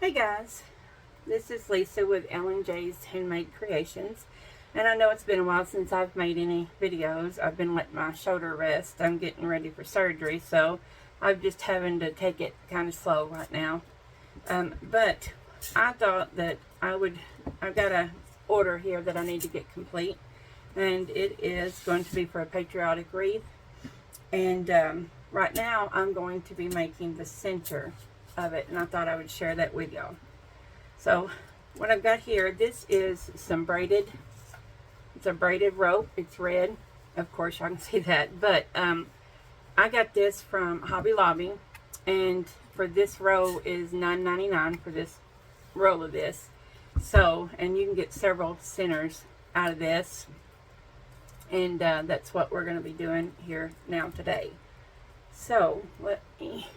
Hey guys, this is Lisa with L&J's Handmade Creations, and I know it's been a while since I've made any videos. I've been letting my shoulder rest. I'm getting ready for surgery, so I'm just having to take it kind of slow right now. But I thought that I've got an order here that I need to get complete, and it is going to be for a patriotic wreath. And right now I'm going to be making the center of it, and I thought I would share that with y'all. So what I've got here, this is some braided, it's a braided rope. It's red, of course y'all can see that, but I got this from Hobby Lobby, and for this row is $9.99 for this roll of this. So, and you can get several centers out of this, and that's what we're going to be doing here now today. So let me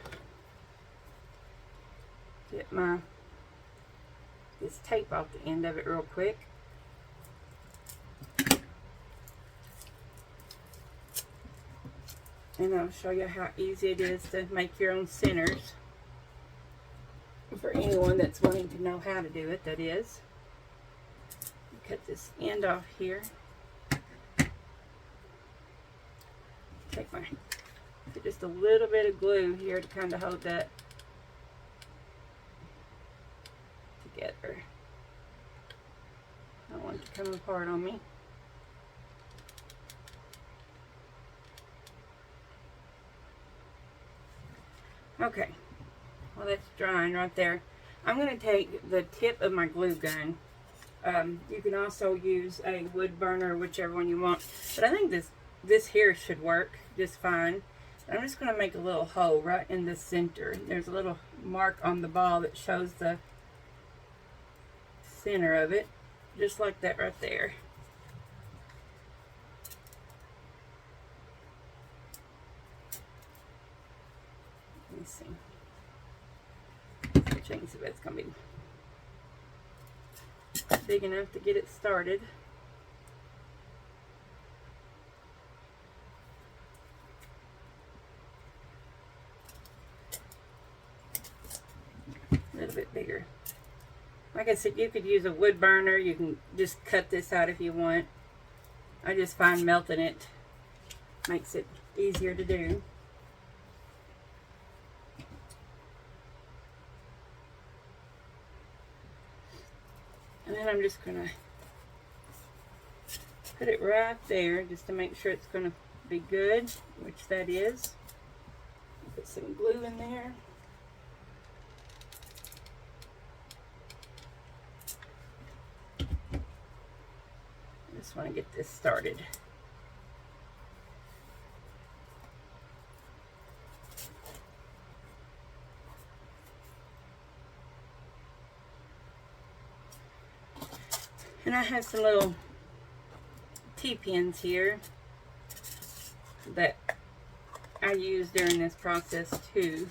get this tape off the end of it real quick. And I'll show you how easy it is to make your own centers for anyone that's wanting to know how to do it, that is. Cut this end off here. Take just a little bit of glue here to kind of hold that together. I don't want it to come apart on me. Okay, well that's drying right there. I'm going to take the tip of my glue gun. You can also use a wood burner, whichever one you want, but I think this here should work just fine. I'm just going to make a little hole right in the center. There's a little mark on the ball that shows the center of it, just like that right there. Let me see. Checking if it's going to be big enough to get it started. A little bit bigger. Like I said, you could use a wood burner. You can just cut this out if you want. I just find melting it makes it easier to do. And then I'm just going to put it right there just to make sure it's going to be good, which that is. Put some glue in there. I just want to get this started. And I have some little T-pins here that I use during this process too.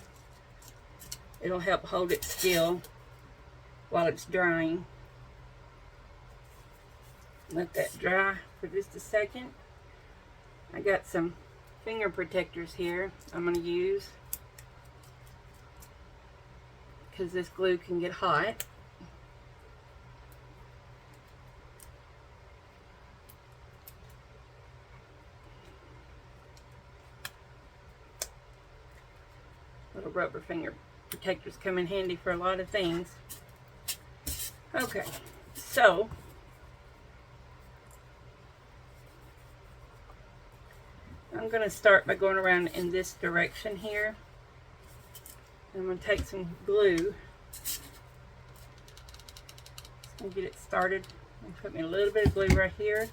It'll help hold it still while it's drying. Let that dry for just a second. I got some finger protectors here I'm going to use because this glue can get hot. Little rubber finger protectors come in handy for a lot of things. Okay, so I'm going to start by going around in this direction here. I'm going to take some glue. Just going to get it started. I'm put me a little bit of glue right here.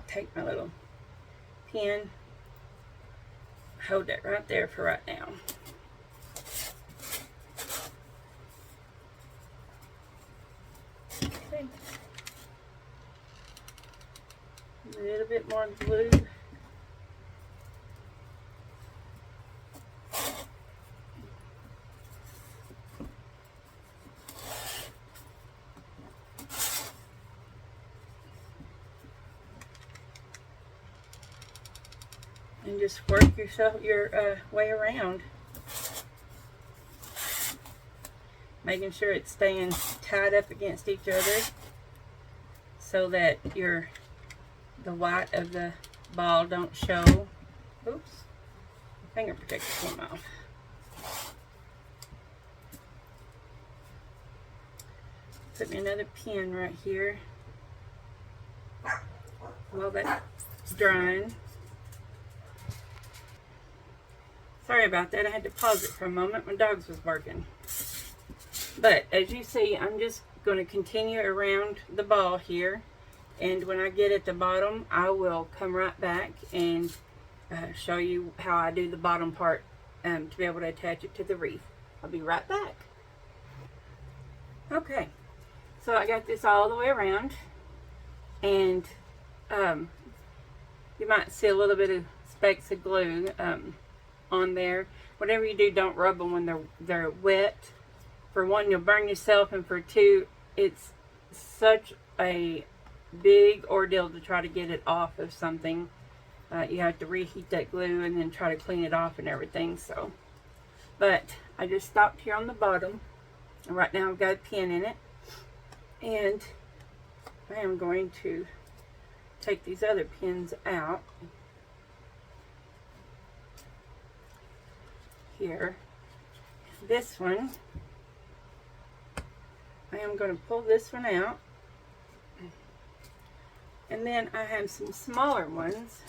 Take my little pin, hold that right there for right now. Okay. A little bit more glue. and just work your way around, making sure it's staying tied up against each other so that the white of the ball don't show. Oops, finger protector came off. Put me another pin right here while that's drying. Sorry about that, I had to pause it for a moment. My dogs was barking. But as you see, I'm just going to continue around the ball here, and when I get at the bottom, I will come right back and show you how I do the bottom part to be able to attach it to the wreath. I'll be right back. Okay, so I got this all the way around, and you might see a little bit of specks of glue on there. Whatever you do, don't rub them when they're wet. For one, you'll burn yourself, and for two, it's such a big ordeal to try to get it off of something. You have to reheat that glue and then try to clean it off and everything. So, but I just stopped here on the bottom. Right now I've got a pin in it, and I am going to take these other pins out here. This one, I am going to pull this one out, and then I have some smaller ones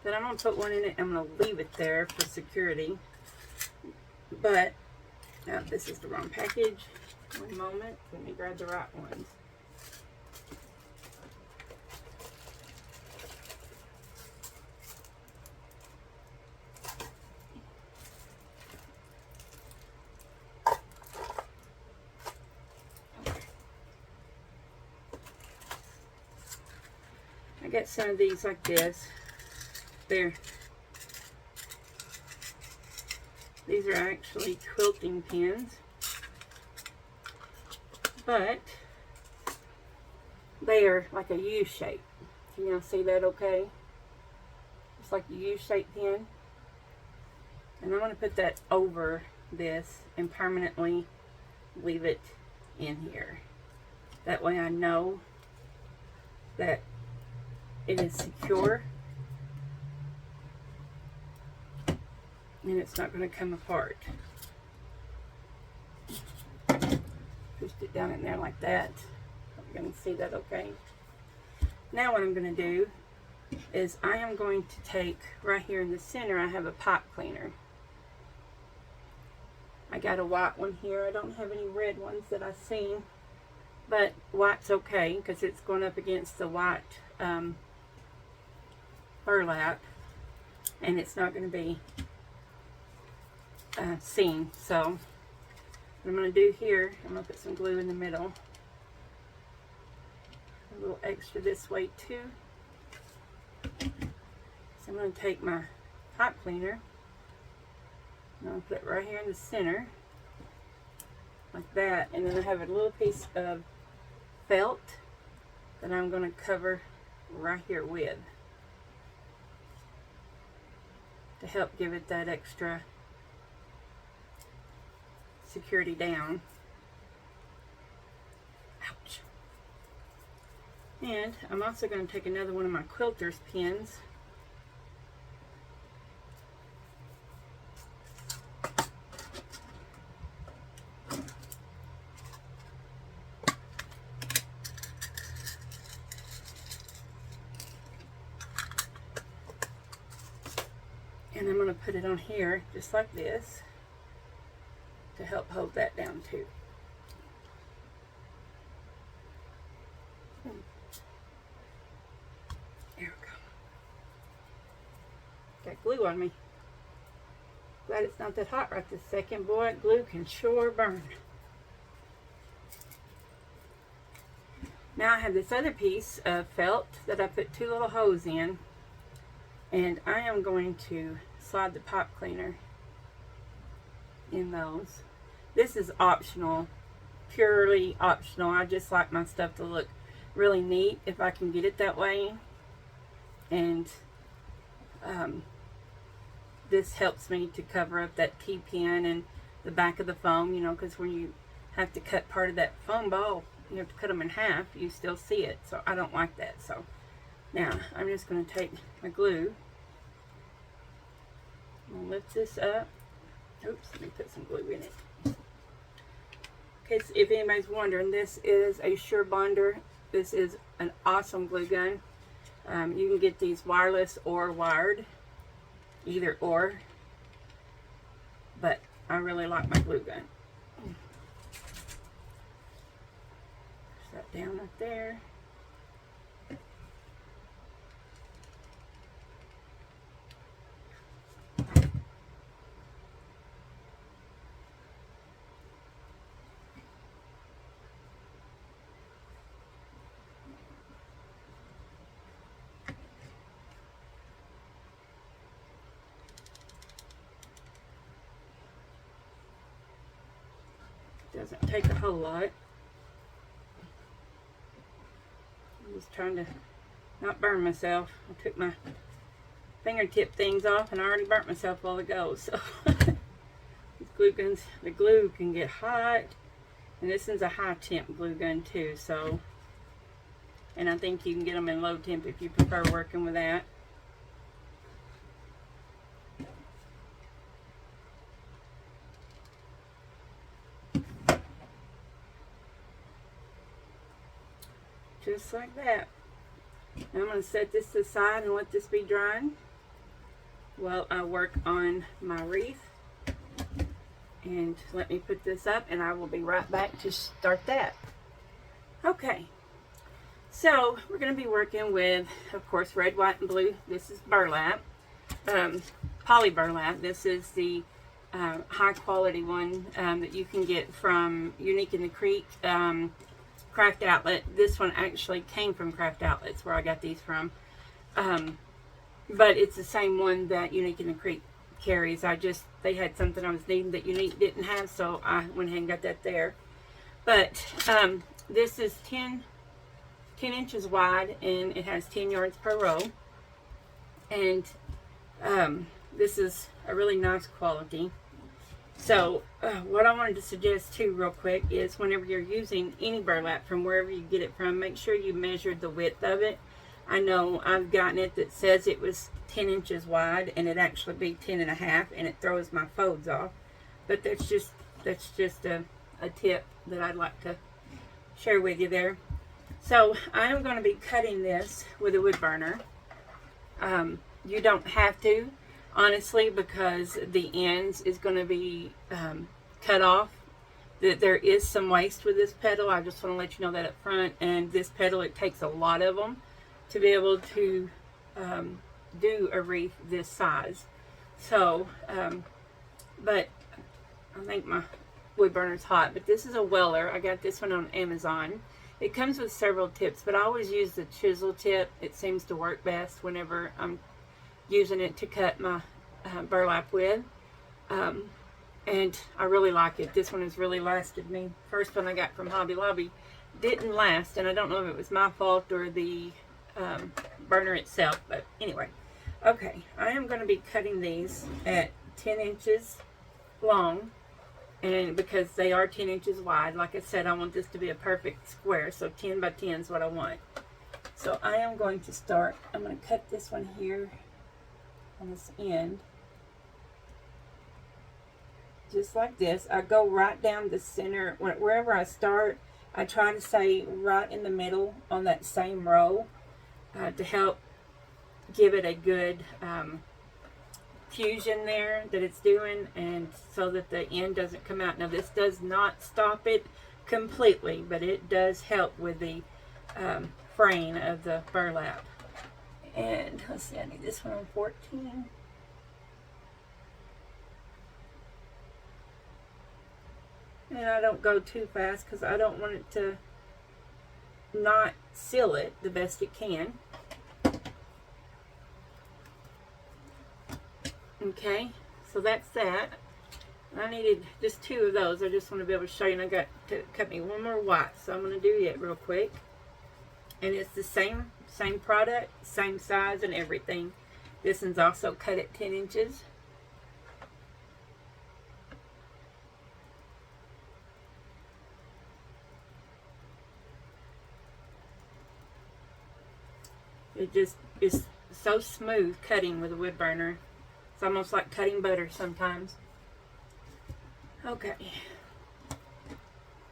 that I'm going to put one in it. I'm going to leave it there for security, but this is the wrong package. One moment, let me grab the right ones. I got some of these like this. These are actually quilting pins, but they are like a U shape. Can y'all see that okay? It's like a U-shaped pin. And I'm going to put that over this and permanently leave it in here. That way I know that it is secure and it's not going to come apart. Push it down in there like that. You're going to see that okay. Now what I'm going to do is I am going to take right here in the center, I have a pipe cleaner. I got a white one here. I don't have any red ones that I've seen, but white's okay because it's going up against the white burlap, and it's not going to be seen. So what I'm going to do here, I'm going to put some glue in the middle, a little extra this way too. So I'm going to take my pipe cleaner and I'll put it right here in the center like that, and then I have a little piece of felt that I'm going to cover right here with to help give it that extra security down. Ouch. And I'm also going to take another one of my quilter's pins . And I'm going to put it on here just like this to help hold that down too. There we go. Got glue on me. Glad it's not that hot right this second. Boy, glue can sure burn. Now I have this other piece of felt that I put two little holes in, and I am going to slide the pipe cleaner in those. This is optional, purely optional. I just like my stuff to look really neat if I can get it that way. And this helps me to cover up that T-pin and the back of the foam, you know, because when you have to cut part of that foam ball, you have to cut them in half, you still see it. So I don't like that. So now I'm just going to take my glue. I'm going to lift this up. Oops, let me put some glue in it. Okay, so if anybody's wondering, this is a Sure Bonder. This is an awesome glue gun. You can get these wireless or wired, either or, but I really like my glue gun. Push that down right there. Doesn't take a whole lot. I'm just trying to not burn myself. I took my fingertip things off and I already burnt myself a while ago. So these glue guns, the glue can get hot. And this is a high temp glue gun too. So, and I think you can get them in low temp if you prefer working with that. Just like that. Now I'm going to set this aside and let this be drying while I work on my wreath. And let me put this up and I will be right back to start that. Okay, so we're going to be working with, of course, red, white, and blue. This is burlap, poly burlap. This is the high quality one that you can get from Unique in the Creek Craft Outlet. This one actually came from Craft Outlets where I got these from, but it's the same one that Unique in the Creek carries. They had something I was needing that Unique didn't have, so I went ahead and got that there. But this is 10 inches wide and it has 10 yards per row, and this is a really nice quality. So what I wanted to suggest too real quick is whenever you're using any burlap from wherever you get it from, make sure you measured the width of it. I know I've gotten it that says it was 10 inches wide and it actually be 10 and a half, and it throws my folds off. But that's just a tip that I'd like to share with you there. So I am going to be cutting this with a wood burner. You don't have to, honestly, because the ends is going to be cut off. There is some waste with this petal. I just want to let you know that up front. And this petal, it takes a lot of them to be able to do a wreath this size. So, but I think my wood burner's hot. But this is a Weller. I got this one on Amazon. It comes with several tips, but I always use the chisel tip. It seems to work best whenever I'm using it to cut my burlap with. And I really like it. This one has really lasted me. First one I got from Hobby Lobby didn't last, and I don't know if it was my fault or the burner itself, but anyway. Okay, I am going to be cutting these at 10 inches long, and because they are 10 inches wide, like I said, I want this to be a perfect square, so 10 by 10 is what I want. So I am going to start, I'm going to cut this one here on this end, just like this. I go right down the center. Wherever I start, I try to stay right in the middle on that same row to help give it a good fusion there that it's doing, and so that the end doesn't come out. Now this does not stop it completely, but it does help with the fraying of the burlap. And let's see, I need this one on 14. And I don't go too fast because I don't want it to not seal it the best it can. Okay, so that's that. I needed just 2 of those. I just want to be able to show you, and I got to cut me one more white, so I'm going to do it real quick. And it's the same product, same size and everything. This one's also cut at 10 inches. It just is so smooth cutting with a wood burner. It's almost like cutting butter sometimes. Okay.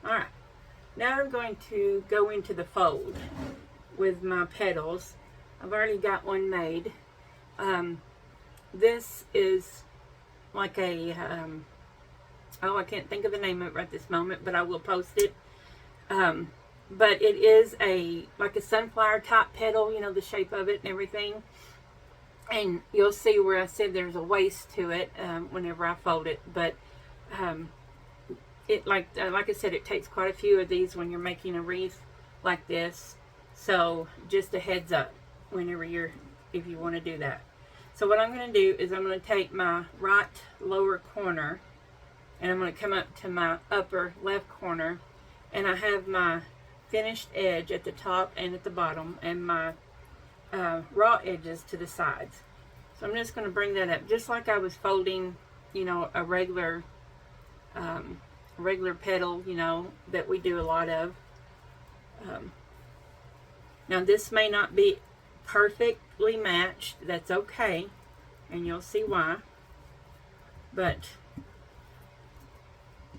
Alright. Now I'm going to go into the fold with my petals. I've already got one made. This is like a, I can't think of the name of it right this moment, but I will post it. But it is like a sunflower type petal, you know, the shape of it and everything. And you'll see where I said there's a waist to it whenever I fold it. But it like I said, it takes quite a few of these when you're making a wreath like this. So just a heads up whenever if you want to do that. So what I'm going to do is I'm going to take my right lower corner and I'm going to come up to my upper left corner, and I have my finished edge at the top and at the bottom, and my raw edges to the sides. So I'm just going to bring that up just like I was folding, you know, a regular petal, you know, that we do a lot of. Now this may not be perfectly matched, that's okay, and you'll see why. But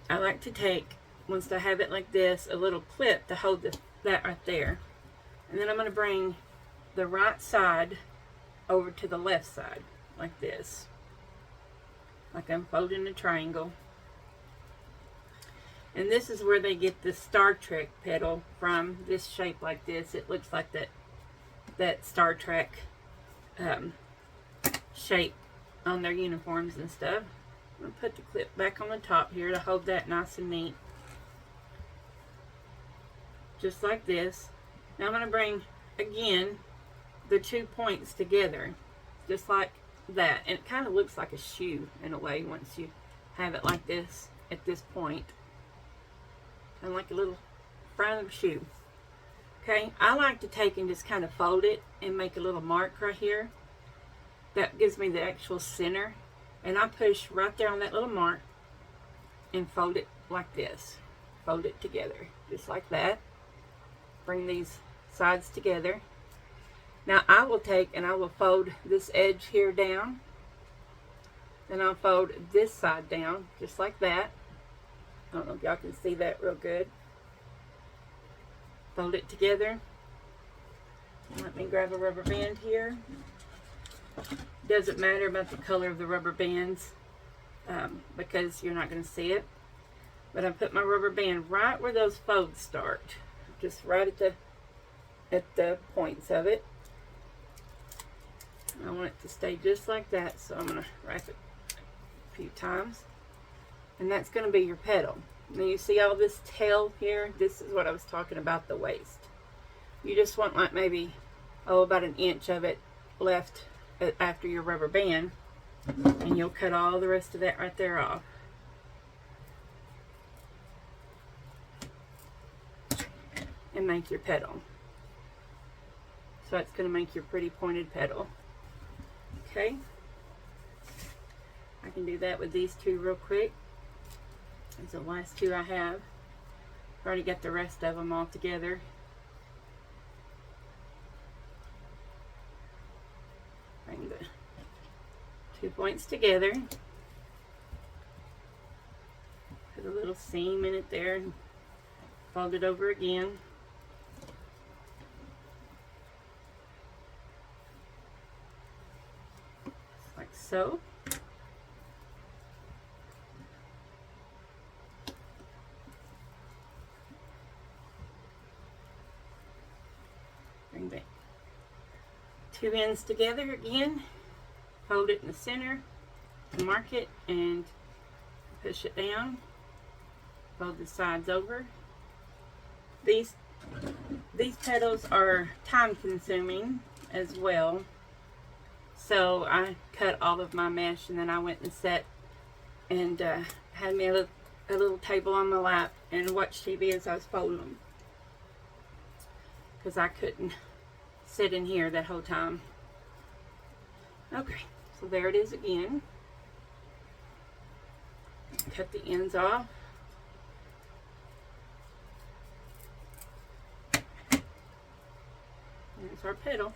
I like to take, once I have it like this, a little clip to hold that right there. And then I'm going to bring the right side over to the left side, like this. Like I'm folding a triangle. And this is where they get the Star Trek petal from, this shape like this. It looks like that Star Trek shape on their uniforms and stuff. I'm going to put the clip back on the top here to hold that nice and neat. Just like this. Now I'm going to bring, again, the 2 points together. Just like that. And it kind of looks like a shoe in a way once you have it like this at this point. Kind of like a little front of a shoe. Okay, I like to take and just kind of fold it and make a little mark right here. That gives me the actual center. And I push right there on that little mark and fold it like this. Fold it together, just like that. Bring these sides together. Now I will take and I will fold this edge here down. Then I'll fold this side down, just like that. I don't know if y'all can see that real good. Fold it together. Let me grab a rubber band here. Doesn't matter about the color of the rubber bands because you're not going to see it. But I put my rubber band right where those folds start, just right at the points of it. I want it to stay just like that, so I'm going to wrap it a few times. And that's going to be your petal. Now you see all this tail here? This is what I was talking about, the waist. You just want like maybe, about an inch of it left after your rubber band. And you'll cut all the rest of that right there off. And make your petal. So it's going to make your pretty pointed petal. Okay. I can do that with these two real quick. These are the last two I have. I've already got the rest of them all together. Bring the 2 points together. Put a little seam in it there and fold it over again. Just like so. Bring the two ends together again, fold it in the center, mark it, and push it down. Fold the sides over. These petals are time consuming as well, so I cut all of my mesh, and then I went and sat and had me a little table on my lap and watched TV as I was folding them, because I couldn't sit in here that whole time. Okay, so there it is again. Cut the ends off. There's our petal.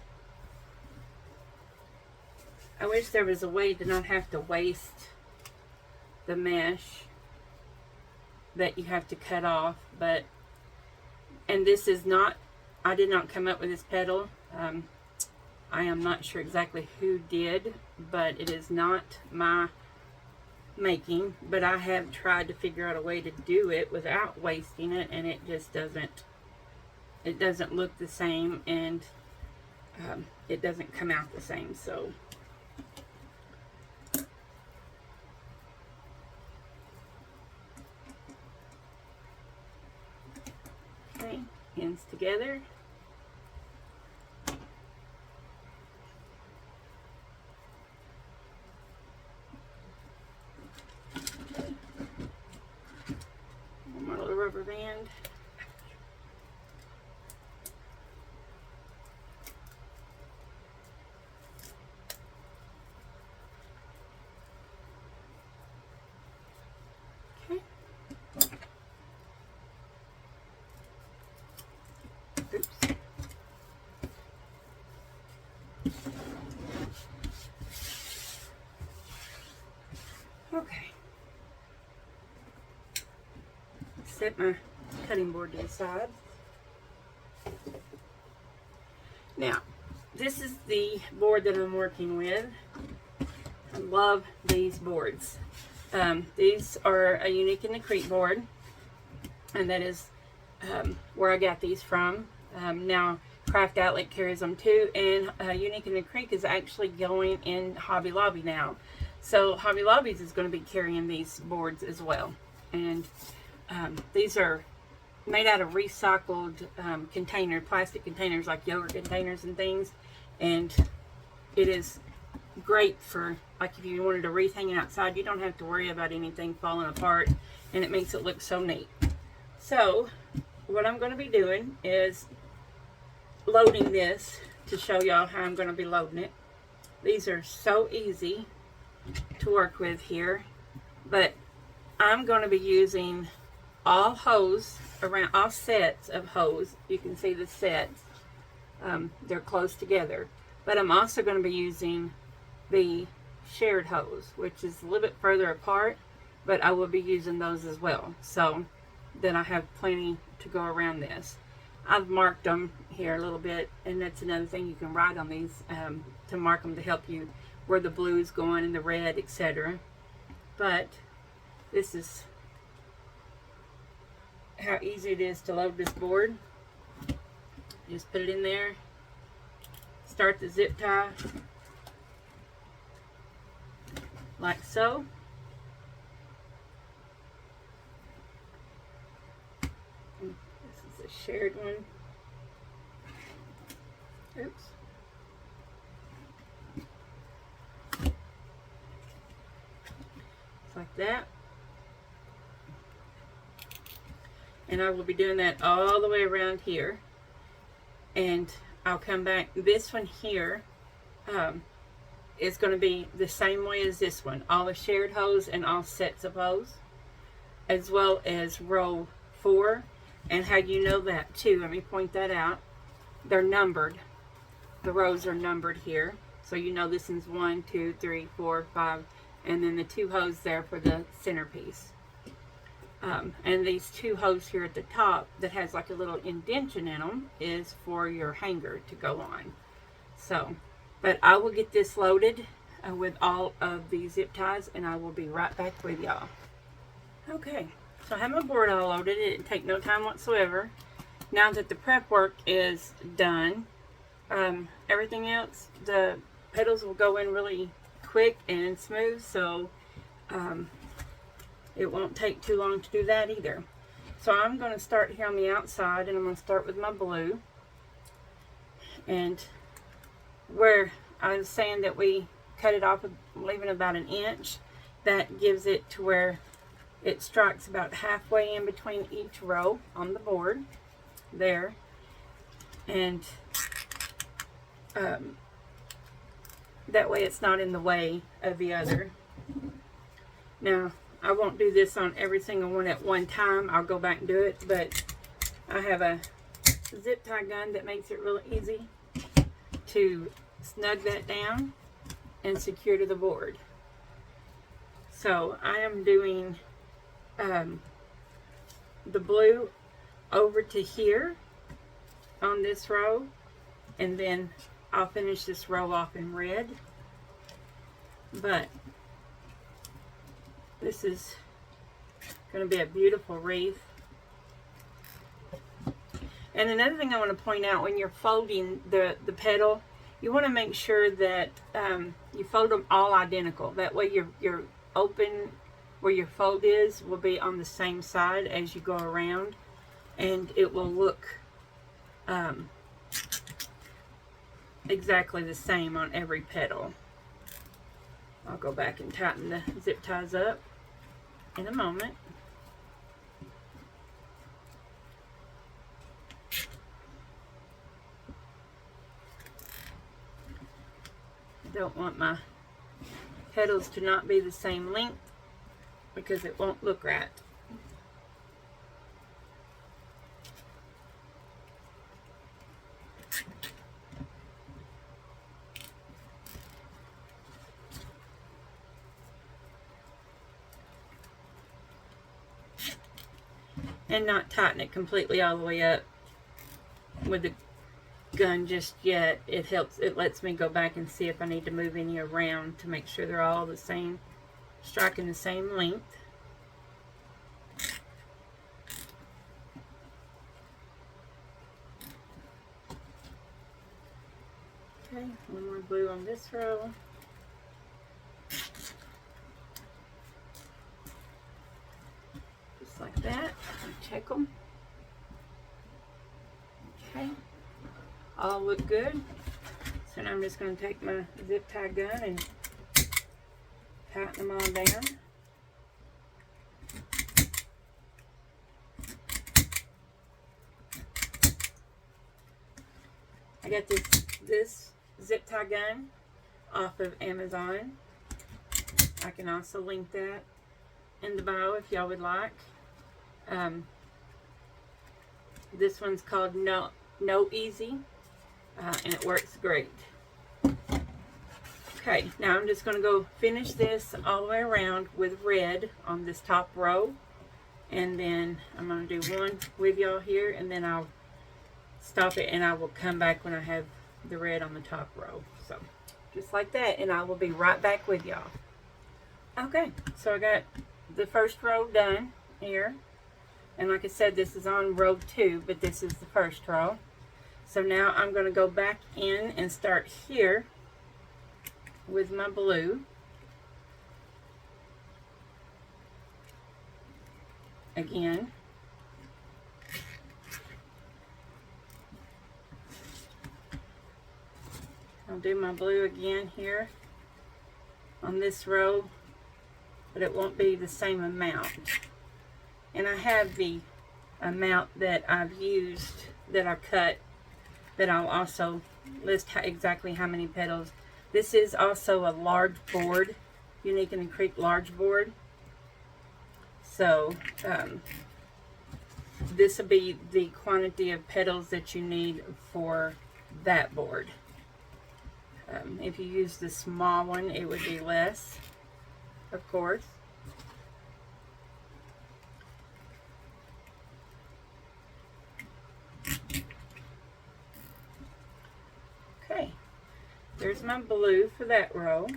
I wish there was a way to not have to waste the mesh that you have to cut off, but, and this is not, I did not come up with this petal. I am not sure exactly who did, but it is not my making, but I have tried to figure out a way to do it without wasting it, and it just doesn't, it doesn't look the same, and it doesn't come out the same. So okay, ends together. One more little rubber band. Oops. Okay. Set my cutting board to the side. Now, this is the board that I'm working with. I love these boards. These are a Unique in the Creek board, and that is where I got these from. Now Craft Outlet carries them too, and Unique in the Creek is actually going in Hobby Lobby now. So Hobby Lobby's is going to be carrying these boards as well. And these are made out of recycled plastic containers, like yogurt containers and things. And it is great for, like, if you wanted a wreath hanging outside, you don't have to worry about anything falling apart, and it makes it look so neat. So what I'm going to be doing is loading this to show y'all how I'm going to be loading it. These are so easy to work with here, but I'm going to be using all hose, around all sets of hose. You can see the sets, they're close together, but I'm also going to be using the shared hose, which is a little bit further apart, but I will be using those as well, so that I have plenty to go around this. I've marked them here a little bit, and that's another thing, you can write on these to mark them to help you where the blue is going and the red, etc. But this is how easy it is to load this board. Just put it in there, start the zip tie like so. This is a shared one. Oops. It's like that. And I will be doing that all the way around here. And I'll come back. This one here is going to be the same way as this one. All the shared hose and all sets of hose, as well as row 4. And how you know that too, let me point that out. They're numbered. The rows are numbered here. So you know this is 1, 2, 3, 4, 5, and then the 2 hose there for the centerpiece. And these 2 hose here at the top that has like a little indentation in them is for your hanger to go on. So, but I will get this loaded with all of the zip ties, and I will be right back with y'all. Okay, so I have my board all loaded. It didn't take no time whatsoever. Now that the prep work is done, everything else, the petals will go in really quick and smooth, so it won't take too long to do that either. So I'm going to start here on the outside, and I'm going to start with my blue. And where I was saying that we cut it off, leaving about an inch, that gives it to where it strikes about halfway in between each row on the board there. And that way it's not in the way of the other. Now, I won't do this on every single one at one time. I'll go back and do it, but I have a zip tie gun that makes it real easy to snug that down. and secure to the board. So I am doing the blue over to here on this row, and then I'll finish this row off in red. But this is going to be a beautiful wreath. And another thing I want to point out, when you're folding the petal, you want to make sure that you fold them all identical. That way your open where your fold is will be on the same side as you go around, and it will look exactly the same on every petal. I'll go back and tighten the zip ties up in a moment. I don't want my petals to not be the same length because it won't look right. And not tighten it completely all the way up with the gun just yet. It helps, it lets me go back and see if I need to move any around to make sure they're all the same, striking the same length. Okay, one more blue on this row. Just like that. Check them. Okay, all look good. So now I'm just going to take my zip tie gun and tighten them all down. I got this zip tie gun off of Amazon. I can also link that in the bio if y'all would like. This one's called No Easy, and it works great. Okay, now I'm just going to go finish this all the way around with red on this top row, and then I'm going to do one with y'all here, and then I'll stop it and I will come back when I have the red on the top row. So just like that, and I will be right back with y'all. Okay, so I got the first row done here, and like I said, this is on row 2, but this is the first row. So now I'm going to go back in and start here with my blue. Again. I'll do my blue again here on this row, but it won't be the same amount. And I have the amount that I've used, that I cut, that I'll also list exactly how many petals. This is also a large board, Unique and Creek large board. So this will be the quantity of petals that you need for that board. If you use the small one, it would be less, of course. Okay, there's my blue for that row.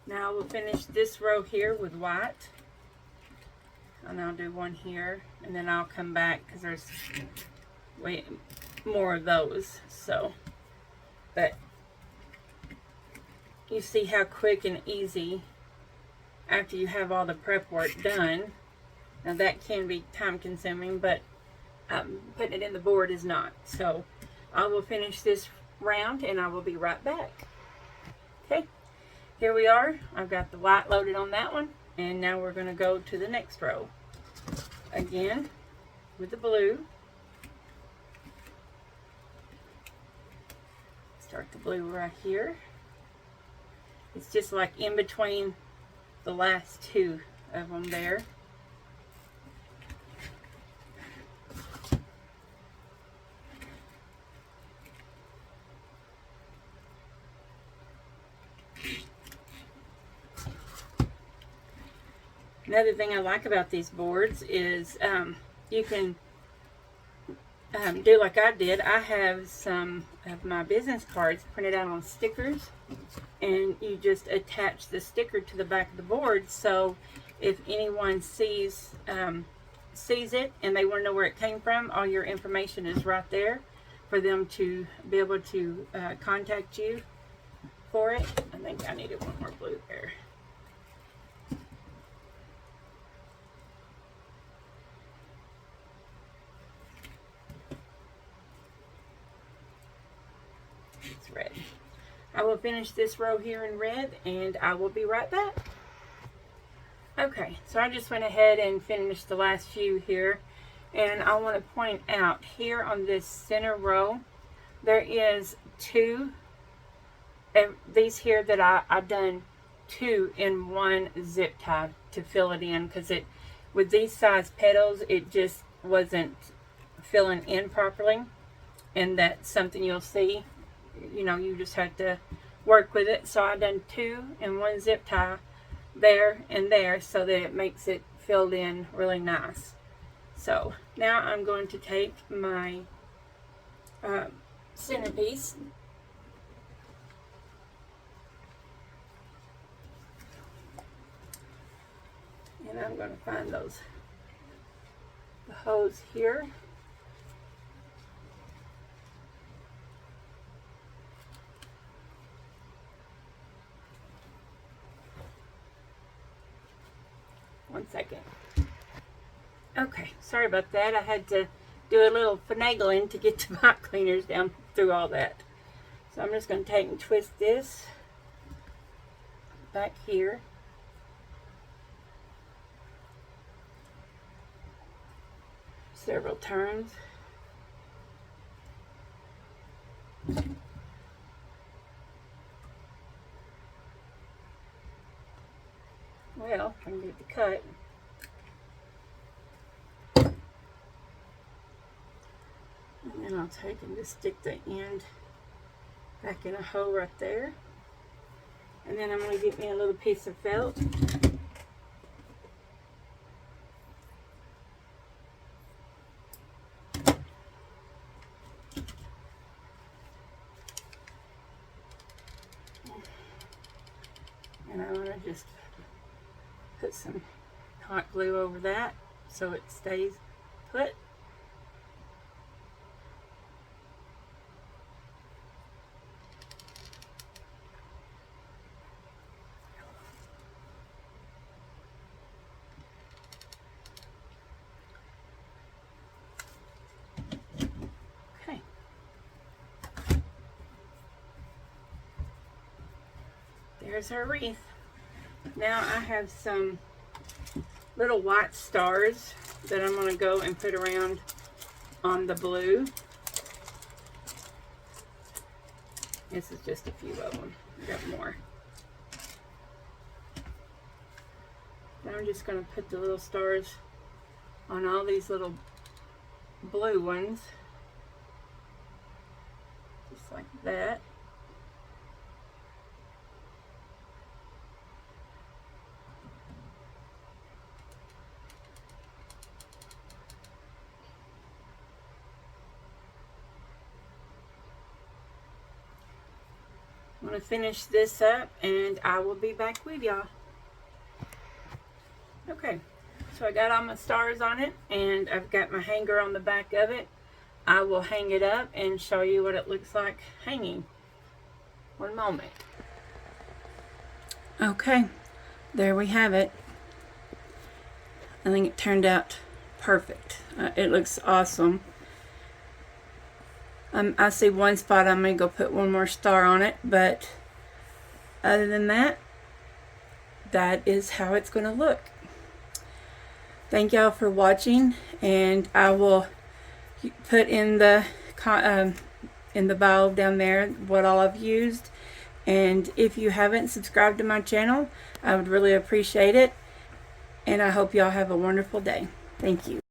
Now we'll finish this row here with white, and I'll do one here, and then I'll come back because there's way more of those. So, but you see how quick and easy after you have all the prep work done. Now that can be time consuming, but putting it in the board is not. So I will finish this round and I will be right back. Okay, here we are. I've got the white loaded on that one, and now we're going to go to the next row again with the blue. Start the blue right here. It's just like in between the last two of them there. Another thing I like about these boards is you can do like I did. I have some of my business cards printed out on stickers, and you just attach the sticker to the back of the board, so if anyone sees it and they want to know where it came from, all your information is right there for them to be able to contact you for it. I think I needed one more blue there. It's red. I will finish this row here in red, and I will be right back. Okay, so I just went ahead and finished the last few here, and I want to point out here on this center row, there is two, these here that I've done two in one zip tie to fill it in, because it, with these size petals, it just wasn't filling in properly, and that's something you'll see. You know, you just have to work with it. So I done two in one zip tie there and there, so that it makes it filled in really nice. So now I'm going to take my centerpiece, and I'm going to find the hose here. One second. Okay, sorry about that. I had to do a little finagling to get the pipe cleaners down through all that. So I'm just going to take and twist this back here. Several turns. Well, I can get the cut. And then I'll take and just stick the end back in a hole right there. And then I'm going to get me a little piece of felt. And I'm going to just put some hot glue over that so it stays put. Okay. There's our wreath. Now I have some little white stars that I'm going to go and put around on the blue. This is just a few of them. I got more. Now I'm just going to put the little stars on all these little blue ones. Just like that. I'm going to finish this up and I will be back with y'all. Okay, so I got all my stars on it and I've got my hanger on the back of it. I will hang it up and show you what it looks like hanging. One moment. Okay, there we have it. I think it turned out perfect. It looks awesome. I see one spot. I'm going to go put one more star on it, but other than that, that is how it's going to look. Thank y'all for watching, and I will put in the bio down there what all I've used, And if you haven't subscribed to my channel, I would really appreciate it. And I hope y'all have a wonderful day. Thank you.